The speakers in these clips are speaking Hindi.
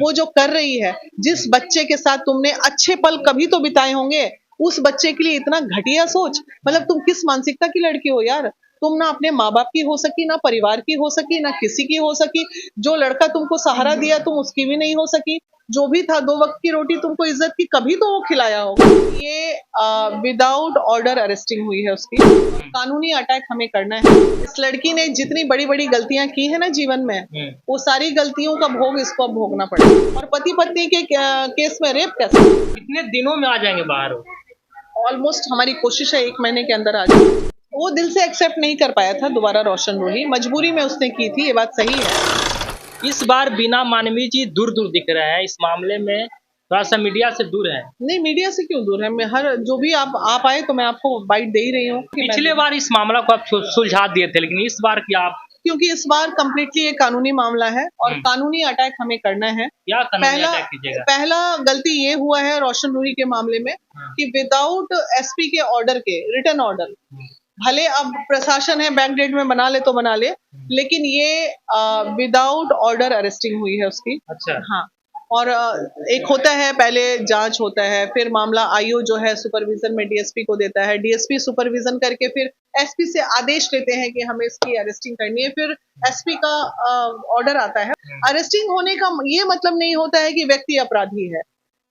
वो जो कर रही है, जिस बच्चे के साथ तुमने अच्छे पल कभी तो बिताए होंगे, उस बच्चे के लिए इतना घटिया सोच। मतलब तुम किस मानसिकता की लड़की हो यार? तुम ना अपने माँ बाप की हो सकी, ना परिवार की हो सकी, ना किसी की हो सकी। जो लड़का तुमको सहारा दिया तुम उसकी भी नहीं हो सकी। जो भी था 2 वक्त की रोटी तुमको इज्जत की कभी तो वो खिलाया होगा। ये विदाउट ऑर्डर अरेस्टिंग हुई है उसकी, और कानूनी अटैक हमें करना है। इस लड़की ने जितनी बड़ी बड़ी गलतियां की है ना जीवन में, वो सारी गलतियों का भोग इसको अब भोगना पड़ेगा। और पति पत्नी के केस में रेप कैसे? कितने दिनों में आ जाएंगे बाहर? ऑलमोस्ट हमारी कोशिश है 1 महीने के अंदर आ जाए। वो दिल से एक्सेप्ट नहीं कर पाया था दोबारा रोशन रोही, मजबूरी में उसने की थी, ये बात सही है। इस बार बीना मानवी जी दूर दूर दिख रहे हैं, इस मामले में थोड़ा सा मीडिया से दूर है। नहीं, मीडिया से क्यों दूर है? मैं हर जो भी आप आए तो मैं आपको बाइट दे ही रही हूँ। पिछले बार इस मामला को आप सुलझा दिए थे, लेकिन इस बार क्या आप? क्योंकि इस बार कम्प्लीटली ये कानूनी मामला है और कानूनी अटैक हमें करना है। क्या कानूनी अटैक कीजिएगा? पहला गलती ये हुआ है रोशन रूही के मामले में कि विदाउट एसपी के ऑर्डर के, रिटन ऑर्डर, भले अब प्रशासन है बैकडेट में बना ले तो बना ले, लेकिन ये विदाउट ऑर्डर अरेस्टिंग हुई है उसकी। अच्छा। हाँ। और एक होता है पहले जांच होता है, फिर मामला आईओ जो है सुपरविजन में डीएसपी को देता है, डीएसपी सुपरविजन करके फिर एसपी से आदेश लेते हैं कि हमें इसकी अरेस्टिंग करनी है, फिर एसपी का ऑर्डर आता है। अरेस्टिंग होने का ये मतलब नहीं होता है कि व्यक्ति अपराधी है।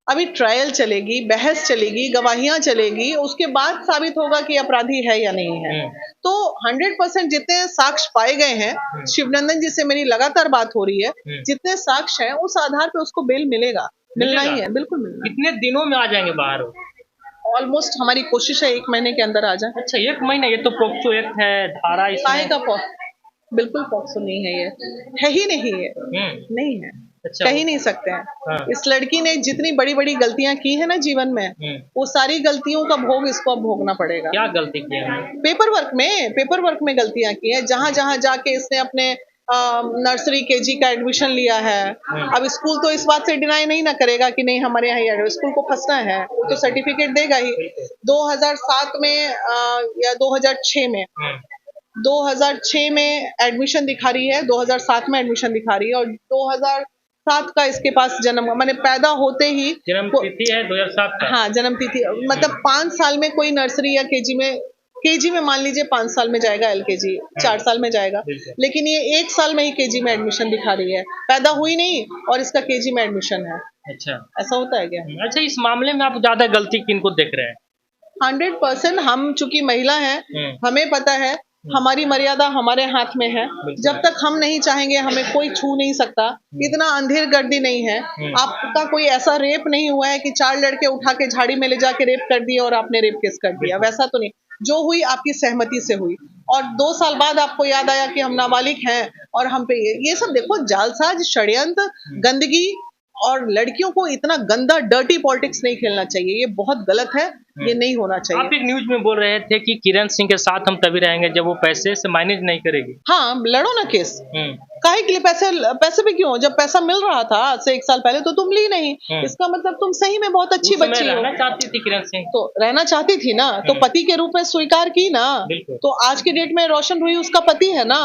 अभी ट्रायल चलेगी, बहस चलेगी, गवाहियां चलेगी, उसके बाद साबित होगा कि अपराधी है या नहीं है। तो 100% जितने साक्ष्य पाए गए हैं, शिवनंदन जी से मेरी लगातार बात हो रही है, जितने साक्ष्य हैं उस आधार पे उसको बेल मिलेगा, मिलना ही है, बिल्कुल मिलना। कितने दिनों में आ जाएंगे बाहर? ऑलमोस्ट हमारी कोशिश है 1 महीने के अंदर आ जाए। अच्छा, 1 महीना? ये तो पॉक्सो एक्ट है, धारा इसमें का बिल्कुल पॉक्सो नहीं है, ये है ही नहीं है, नहीं है। अच्छा, कह ही नहीं सकते हैं। हाँ। इस लड़की ने जितनी बड़ी बड़ी गलतियां की है ना जीवन में, वो सारी गलतियों का भोग इसको अब भोगना पड़ेगा। क्या गलती की है? पेपर वर्क में गलतियां की है। जहां जहां जाके इसने अपने नर्सरी केजी का एडमिशन लिया है। अब स्कूल तो इस बात से डिनाई नहीं ना करेगा कि नहीं हमारे यहाँ स्कूल को फंसना है, वो तो सर्टिफिकेट देगा ही। 2007 में या 2006 में 2006 में एडमिशन दिखा रही है, 2007 में एडमिशन दिखा रही है, और 2007 का इसके पास जन्म, मैंने पैदा होते ही जन्म तिथि है 2007 का। हाँ, जन्म तिथि। मतलब 5 साल में कोई नर्सरी या केजी में मान लीजिए 5 साल में जाएगा, एलकेजी 4 साल में जाएगा, लेकिन ये 1 साल में ही केजी में एडमिशन दिखा रही है। पैदा हुई नहीं और इसका केजी में एडमिशन है। अच्छा, ऐसा होता है क्या? अच्छा, इस मामले में आप ज्यादा गलती किनको देख रहे हैं? 100% हम चूंकि महिला हैं, हमें पता है हमारी मर्यादा हमारे हाथ में है। जब तक हम नहीं चाहेंगे हमें कोई छू नहीं सकता। इतना अंधेर गर्दी नहीं है। आपका कोई ऐसा रेप नहीं हुआ है कि 4 लड़के उठा के झाड़ी में ले जाके रेप कर दिया और आपने रेप केस कर दिया, वैसा तो नहीं। जो हुई आपकी सहमति से हुई, और 2 साल बाद आपको याद आया कि हम नाबालिग हैं और हम पे ये सब देखो, जालसाज, षड्यंत्र, गंदगी, और लड़कियों को इतना गंदा डर्टी पॉलिटिक्स नहीं खेलना चाहिए। ये बहुत गलत है, ये नहीं होना चाहिए। आप एक न्यूज में बोल रहे थे कि किरण सिंह के साथ हम तभी रहेंगे जब वो पैसे से मैनेज नहीं करेगी। हाँ, लड़ो ना केस। काहे के लिए? पैसे पे क्यों? जब पैसा मिल रहा था आज से 1 साल पहले तो तुम ली नहीं। इसका मतलब तुम सही में बहुत अच्छी बच्ची हो। रहना चाहती थी किरण सिंह, तो रहना चाहती थी ना, तो पति के रूप में स्वीकार की ना। तो आज के डेट में रोशन रूही उसका पति है ना।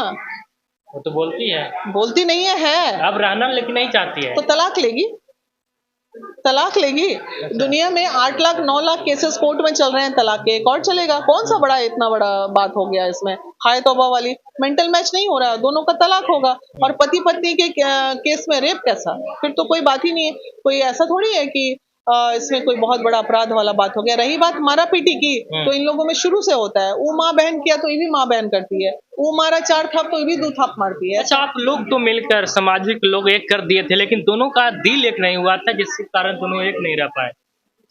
वो तो बोलती है, बोलती नहीं है। अब रहना लेकिन नहीं चाहती है, तो तलाक लेगी। दुनिया में 8 लाख 9 लाख केसेस कोर्ट में चल रहे हैं तलाक के, एक और चलेगा। कौन सा बड़ा इतना बड़ा बात हो गया इसमें? हाय तौबा वाली मेंटल मैच नहीं हो रहा, दोनों का तलाक होगा। और पति पत्नी के केस में रेप कैसा? फिर तो कोई बात ही नहीं है। कोई ऐसा थोड़ी है कि इसमें कोई बहुत बड़ा अपराध वाला बात हो गया। रही बात मारा पीटी की, तो इन लोगों में शुरू से होता है। वो माँ बहन किया तो ये भी माँ बहन करती है, वो मारा 4 थाप तो ये भी 2 थाप मारती है। अच्छा, आप लोग तो मिलकर सामाजिक लोग एक कर दिए थे, लेकिन दोनों का दिल एक नहीं हुआ था, जिसके कारण दोनों एक नहीं रह पाए।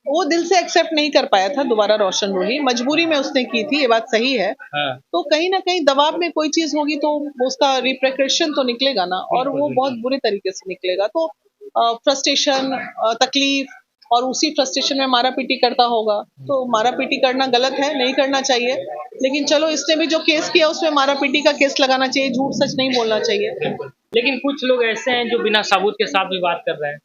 वो दिल से एक्सेप्ट नहीं कर पाया था दोबारा रोशन रोही, मजबूरी में उसने की थी, ये बात सही है। तो कहीं ना कहीं दबाव में कोई चीज होगी तो उसका रिप्रिकॉशन तो निकलेगा ना, और वो बहुत बुरे तरीके से निकलेगा। तो फ्रस्ट्रेशन, तकलीफ, और उसी फ्रस्ट्रेशन में मारा पीटी करता होगा, तो मारा पीटी करना गलत है, नहीं करना चाहिए। लेकिन चलो, इसने भी जो केस किया उसमें मारा पीटी का केस लगाना चाहिए, झूठ सच नहीं बोलना चाहिए। लेकिन कुछ लोग ऐसे हैं जो बिना सबूत के साथ भी बात कर रहे हैं।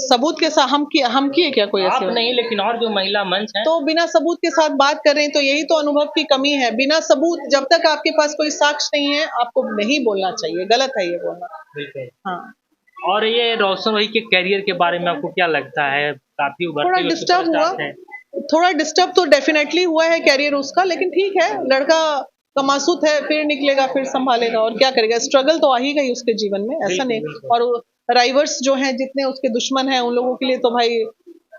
सबूत के साथ हम किए क्या? कोई आप ऐसे नहीं, लेकिन और जो महिला मंच है, तो बिना सबूत के साथ बात कर रहे हैं, तो यही तो अनुभव की कमी है। बिना सबूत, जब तक आपके पास कोई साक्ष्य नहीं है, आपको नहीं बोलना चाहिए। गलत है ये बोलना। बिल्कुल। हाँ। और ये रोशन वही के करियर के बारे में आपको क्या लगता है? काफी थोड़ा उभरते हुए डिस्टर्ब हुआ, सुपरस्टार हैं। थोड़ा डिस्टर्ब तो डेफिनेटली हुआ है कैरियर उसका, लेकिन ठीक है, लड़का कमासुत है, फिर निकलेगा, फिर संभालेगा, और क्या करेगा। स्ट्रगल तो आ ही गई उसके जीवन में, ऐसा बिल्कुल, नहीं। बिल्कुल। और राइवर्स जो हैं, जितने उसके दुश्मन हैं, उन लोगों के लिए तो भाई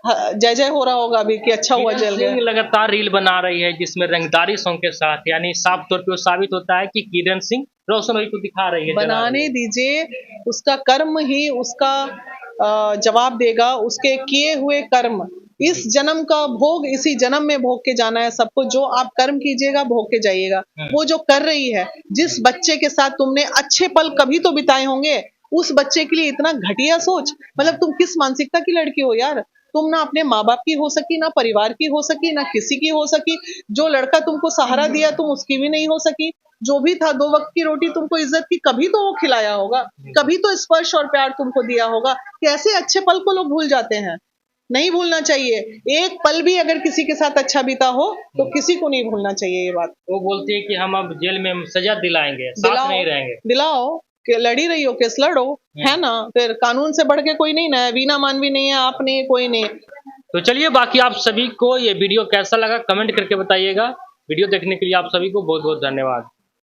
जय जय हो रहा होगा अभी कि अच्छा हुआ किरण जल सिंह गया। लगातार रील बना रही है जिसमें रंगदारी सॉन्ग के साथ, यानी साफ तौर पे वो साबित होता है कि किरण सिंह रोशन वही को दिखा रही है, जला रही बनाने है। दीजिए, उसका कर्म ही उसका जवाब देगा, उसके किए हुए कर्म। इस जन्म का भोग इसी जन्म में भोग के जाना है सबको, जो आप कर्म कीजिएगा भोग के जाइएगा। वो जो कर रही है, जिस बच्चे के साथ तुमने अच्छे पल कभी तो बिताए होंगे, उस बच्चे के लिए इतना घटिया सोच, मतलब तुम किस मानसिकता की लड़की हो यार। तुम ना अपने माँ बाप की हो सकी, ना परिवार की हो सकी, ना किसी की हो सकी। जो लड़का तुमको सहारा दिया, तुम उसकी भी नहीं हो सकी। जो भी था, 2 वक्त की रोटी तुमको इज्जत की कभी तो वो खिलाया होगा, कभी तो स्पर्श और प्यार तुमको दिया होगा। कैसे अच्छे पल को लोग भूल जाते हैं? नहीं भूलना चाहिए। एक पल भी अगर किसी के साथ अच्छा बीता हो तो किसी को नहीं भूलना चाहिए ये बात। वो बोलती है कि हम अब जेल में सजा दिलाएंगे, साथ दिलाओ, नहीं रहेंगे। दिलाओ कि लड़ी रही हो, केस लड़ो, है ना। फिर कानून से बढ़ के कोई नहीं ना है, वीना मानवी नहीं है, आप नहीं, कोई नहीं। तो चलिए, बाकी आप सभी को ये वीडियो कैसा लगा कमेंट करके बताइएगा। वीडियो देखने के लिए आप सभी को बहुत बहुत धन्यवाद।